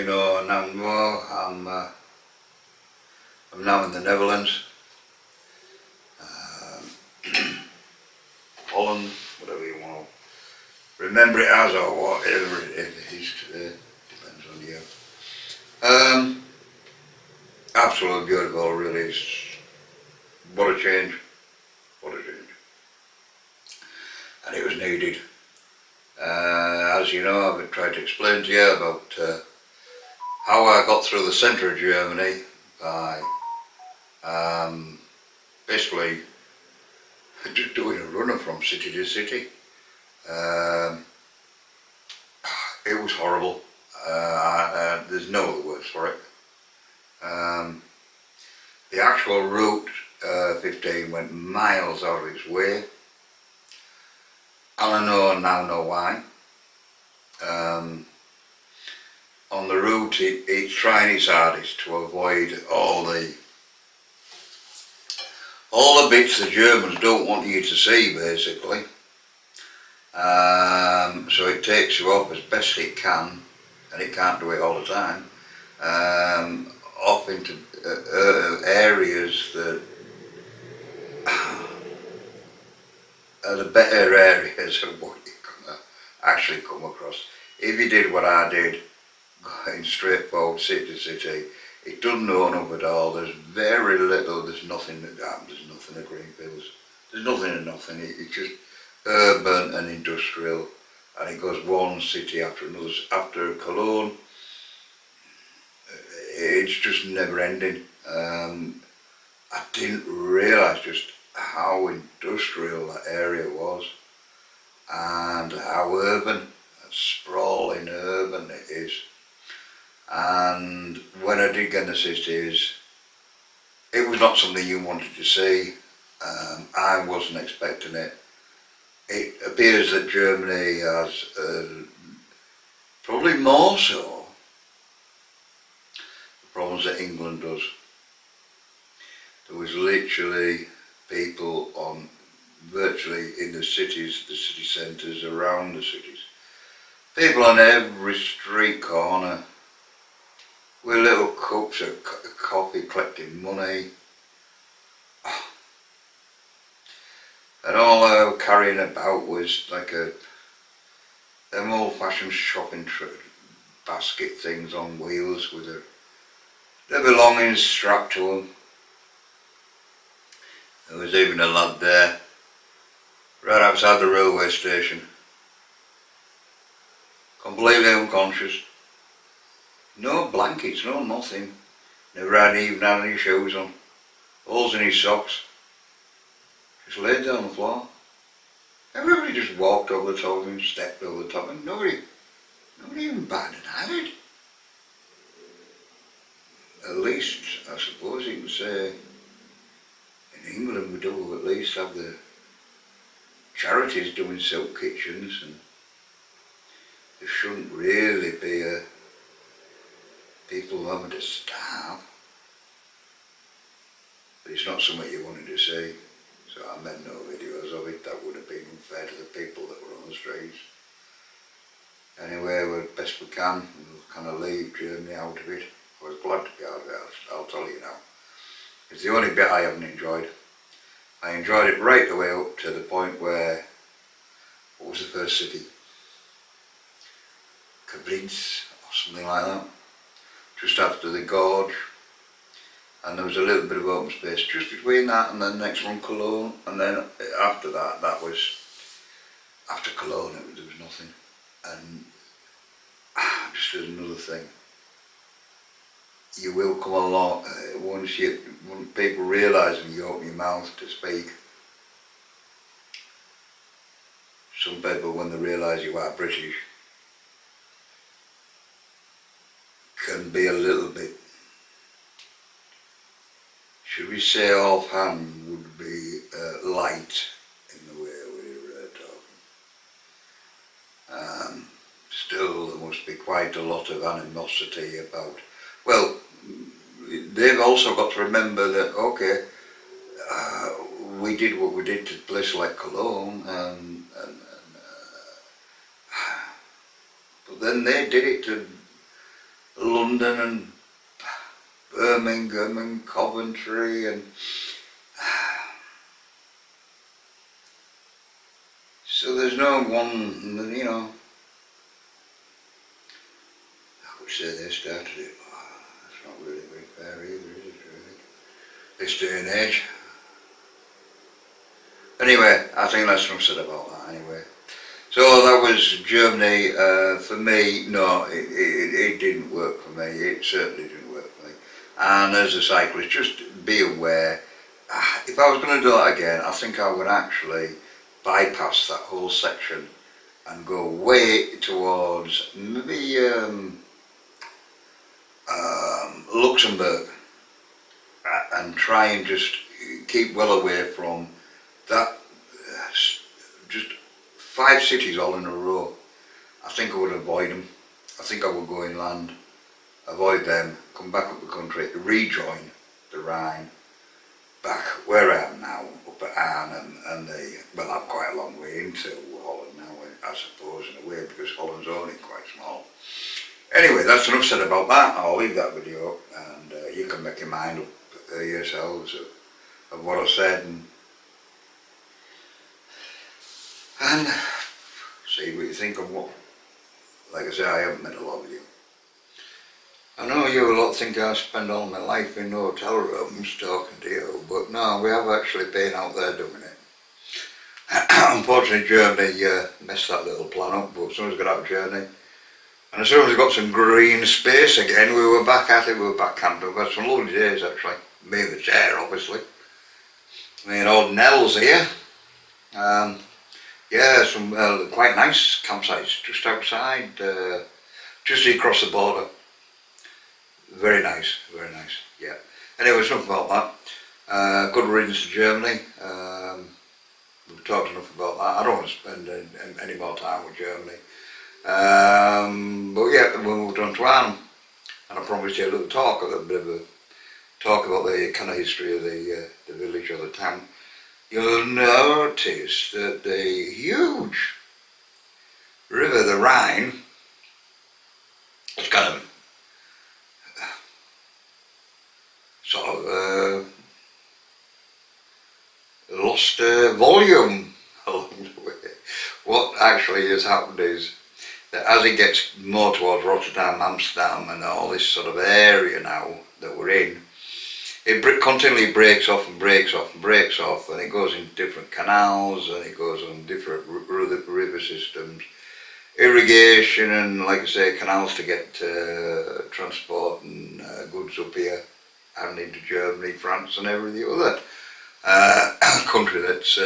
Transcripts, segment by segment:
you know now more, I'm now in the Netherlands, Holland, whatever you want to remember it as or whatever it is today, depends on you. Absolutely beautiful, really. What a change, what a change. And it was needed. As you know, I've tried to explain to you about how I got through the centre of Germany by basically just doing a runner from city to city. It was horrible. There's no other words for it. The actual route 15 went miles out of its way, and I now know why. On the route it's trying its hardest to avoid all the bits the Germans don't want you to see, basically. So it takes you off as best it can, and it can't do it all the time, off into areas that are the better areas of what you can actually come across. If you did what I did, going straight forward city to city, it doesn't open up at all. There's very little, there's nothing at Greenfields. There's nothing and nothing. It's just urban and industrial, and it goes one city after another. After Cologne, it's just never ending. I didn't realise just how industrial that area was, and how urban and sprawling urban it is. And when I did get in the cities, it was not something you wanted to see. I wasn't expecting it. It appears that Germany has probably more so the problems that England does. There was literally people on virtually in the cities, the city centres, around the cities. People on every street corner with little cups of coffee collecting money. And all I was carrying about was like them old-fashioned shopping basket things on wheels with their belongings strapped to them. There was even a lad there, right outside the railway station, completely unconscious. No blankets, no nothing. Never even had any shoes on. Holes in his socks. Just laid down on the floor. Everybody just walked over the top of him, stepped over the top of him. Nobody even batted an eyelid. At least, I suppose you can say, in England we do at least have the charities doing soap kitchens, and there shouldn't really be people having to starve. But it's not something you wanted to see, so I made no videos of it. That would have been unfair to the people that were on the streets. Anyway, we're best we can, we'll kind of leave Germany out of it. I was glad to be out of it, I'll tell you now. It's the only bit I haven't enjoyed. I enjoyed it right the way up to the point where, what was the first city? Koblenz or something like that. Just after the gorge, and there was a little bit of open space just between that and the next one, Cologne, and then after that, after Cologne there was nothing. And just as another thing, you will come along, when people realise when you open your mouth to speak, some people when they realise you are British, can be a little bit, should we say offhand, would be light in the way we were talking. Still, there must be quite a lot of animosity about, well, they've also got to remember that, okay, we did what we did to places like Cologne, but then they did it to London and Birmingham and Coventry and so there's no one, you know, I could say they started it, but that's not really very fair either, is it really? This day and age. Anyway, I think that's enough said about that anyway. So that was Germany. For me, no, it didn't work for me. It certainly didn't work for me. And as a cyclist, just be aware, if I was going to do that again, I think I would actually bypass that whole section and go way towards maybe Luxembourg and try and just keep well away from that, just 5 cities all in a row. I think I would avoid them. I think I would go inland, avoid them, come back up the country, rejoin the Rhine, back where I am now, up at Arnhem, and well, I'm quite a long way into Holland now, I suppose, in a way, because Holland's only quite small. Anyway, that's enough said about that. I'll leave that video, and you can make your mind up yourselves of what I said, and see what you think of what. Like I say, I haven't met a lot of you. I know you a lot think I spend all my life in hotel rooms talking to you, but no, we have actually been out there doing it. Unfortunately, Germany messed that little plan up, but as soon as we got out of Germany, and as soon as we got some green space again, we were back at it, we were back camping. We've had some lovely days actually. Me and the chair, obviously. Me and old Nels here. Yeah, some quite nice campsites just outside, just across the border. Very nice, yeah. Anyway, it's enough about that. Good riddance to Germany. We've talked enough about that. I don't want to spend any more time with Germany. But yeah, we moved on to Arnhem, and I promised you a little talk, a little bit of a talk about the kind of history of the village or the town. You'll notice that the huge river, the Rhine, has kind of sort of lost volume along the way. What actually has happened is that as it gets more towards Rotterdam, Amsterdam and all this sort of area now that we're in, it continually breaks off and breaks off and breaks off, and it goes into different canals and it goes on different river systems, irrigation and, like I say, canals to get transport and goods up here and into Germany, France and every other country that's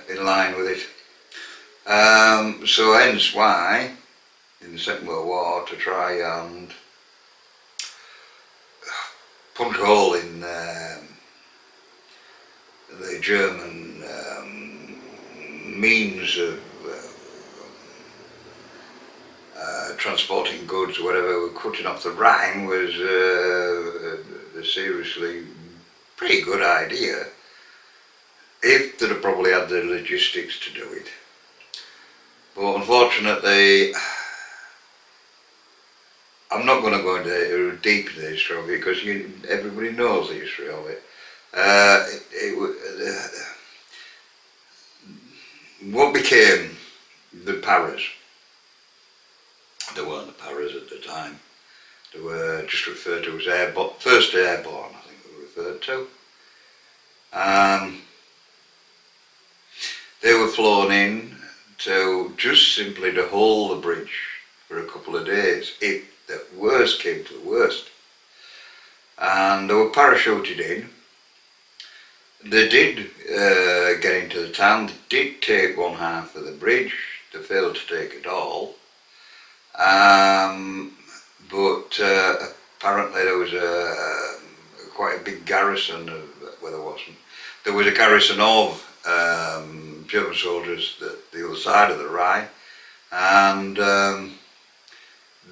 in line with it. So hence why in the Second World War, to try and punch a hole in the German means of transporting goods or whatever, cutting off the Rhine was a seriously pretty good idea if they'd have probably had the logistics to do it. But unfortunately, I'm not going to go into deep into the history of it because everybody knows the history of it. What became the Paras? They weren't the Paras at the time. They were just referred to as First Airborne, I think they were referred to. They were flown in to just simply to hold the bridge for a couple of days if the worst came to the worst. And they were parachuted in. They did get into the town. They did take one half of the bridge. They failed to take it all. But apparently there was quite a big garrison of, well, there wasn't. There was a garrison of German soldiers at the other side of the Rhine, and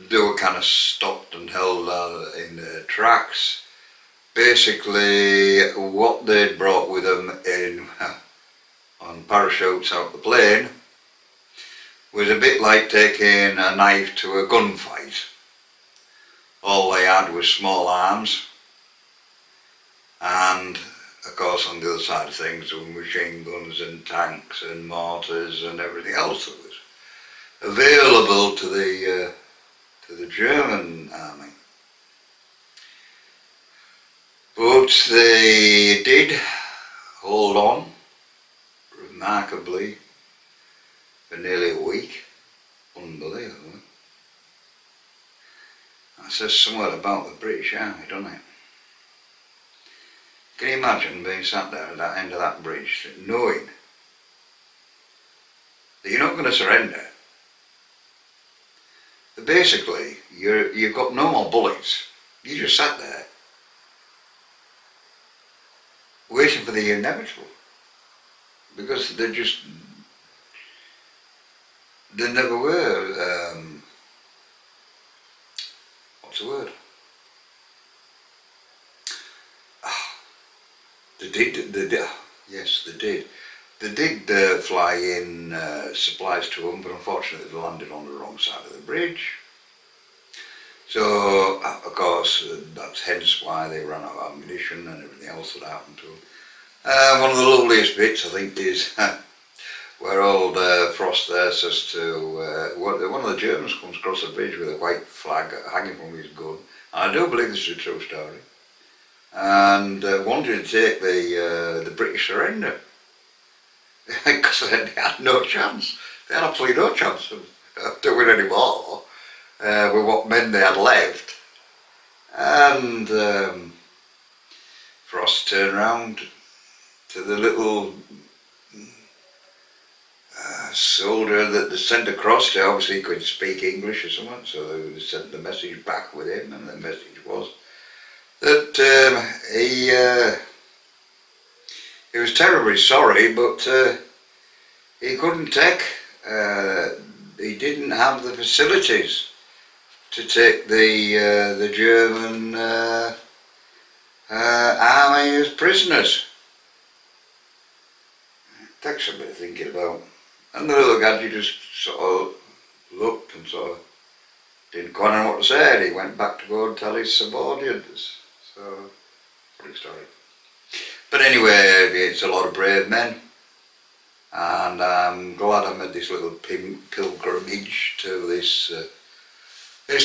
they were kind of stopped and held in their tracks. Basically, what they'd brought with them in on parachutes out the plane was a bit like taking a knife to a gunfight. All they had was small arms, and of course on the other side of things there were machine guns and tanks and mortars and everything else that was available to the German army. But they did hold on remarkably for nearly a week. Unbelievable. That says somewhat about the British Army, doesn't it? Can you imagine being sat there at that end of that bridge, knowing that you're not going to surrender? That basically, you've got no more bullets. You just sat there, waiting for the inevitable. Because there never were, what's the word? Yes, they did. They did fly in supplies to them, but unfortunately they landed on the wrong side of the bridge. So, of course, that's hence why they ran out of ammunition and everything else that happened to them. One of the loveliest bits, I think, is where old Frost there says to, one of the Germans comes across the bridge with a white flag hanging from his gun. And I do believe this is a true story. And wanted to take the British surrender. Because they had no chance. They had absolutely no chance of doing any more with what men they had left. And Frost turned round to the little soldier that they sent across. Obviously he couldn't speak English or something, so they sent the message back with him, and the message was that he was terribly sorry, but he couldn't take, he didn't have the facilities to take the German army as prisoners. Takes a bit of thinking about. And the little gadget just sort of looked and sort of didn't quite know what to say. He went back to go and tell his subordinates. So, funny story. But anyway, it's a lot of brave men, and I'm glad I made this little pilgrimage to this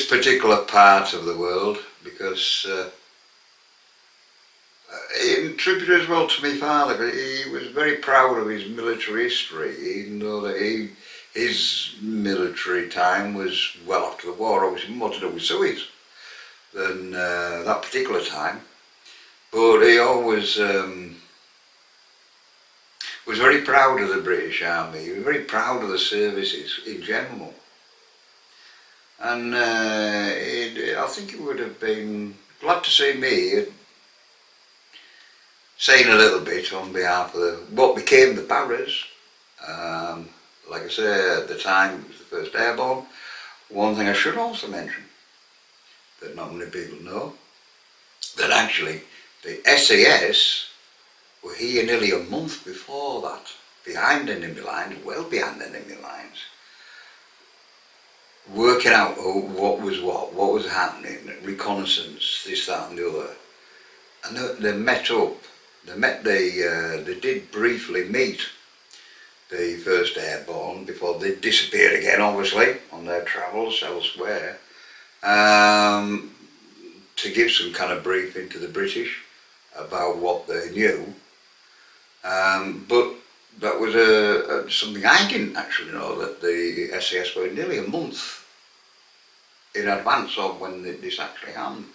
particular part of the world, because in tribute as well to my father, he was very proud of his military history, even though that his military time was well after the war, obviously more to do with Suez than that particular time. But he always was very proud of the British Army. He was very proud of the services in general. And I think he would have been glad to see me saying a little bit on behalf of what became the Barras. Like I say, at the time it was the 1st Airborne. One thing I should also mention, that not many people know, that actually the SAS were here nearly a month before that, behind enemy lines, well behind enemy lines, working out what was happening, reconnaissance, this, that and the other. And they met up, they did briefly meet the 1st Airborne before they disappeared again, obviously, on their travels elsewhere, to give some kind of briefing to the British about what they knew. But that was something I didn't actually know, that the SAS were nearly a month in advance of when this actually happened.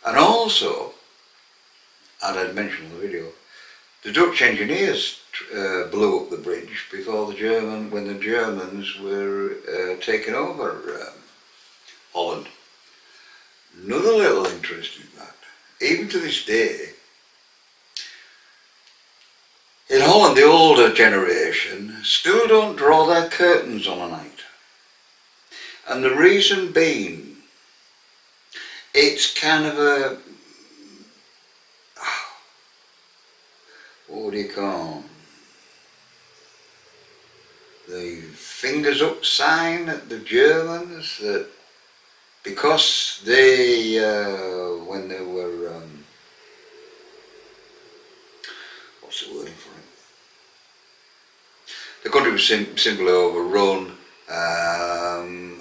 And also, as I mentioned in the video, the Dutch engineers blew up the bridge before when the Germans were taking over Holland. Another little interesting fact, even to this day, in Holland the older generation still don't draw their curtains on a night. And the reason being, it's kind of a, what do you call the fingers up sign at the Germans that because they, when they were, what's the wording for it? The country was simply overrun, and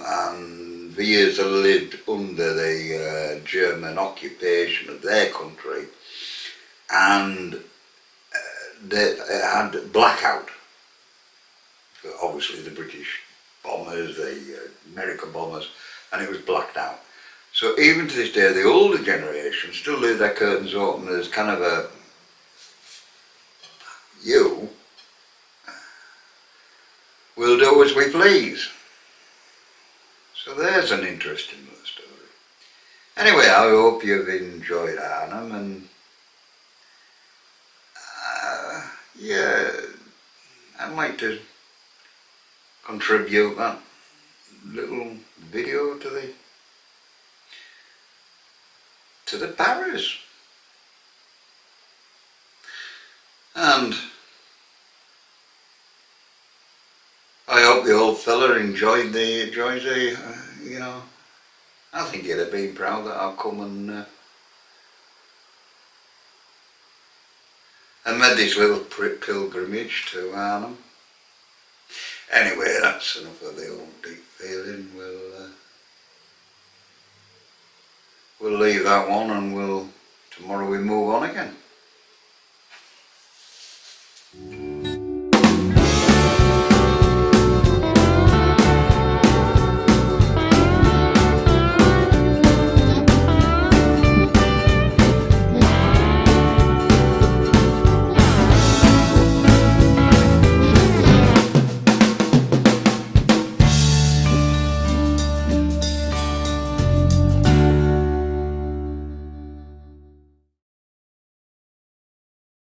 the years they lived under the German occupation of their country, and they had blackout. Obviously the British bombers, the American bombers, and it was blacked out. So even to this day, the older generation still leave their curtains open as kind of a, you will do as we please. So there's an interesting little story. Anyway, I hope you've enjoyed Arnhem, and yeah, I'd like to contribute that little video to the Barrows. And I hope the old fella enjoys the, you know, I think he'd have been proud that I've come and made this little pilgrimage to Arnhem. Anyway, that's enough of the old deep feeling. We'll leave that one, and tomorrow we move on again.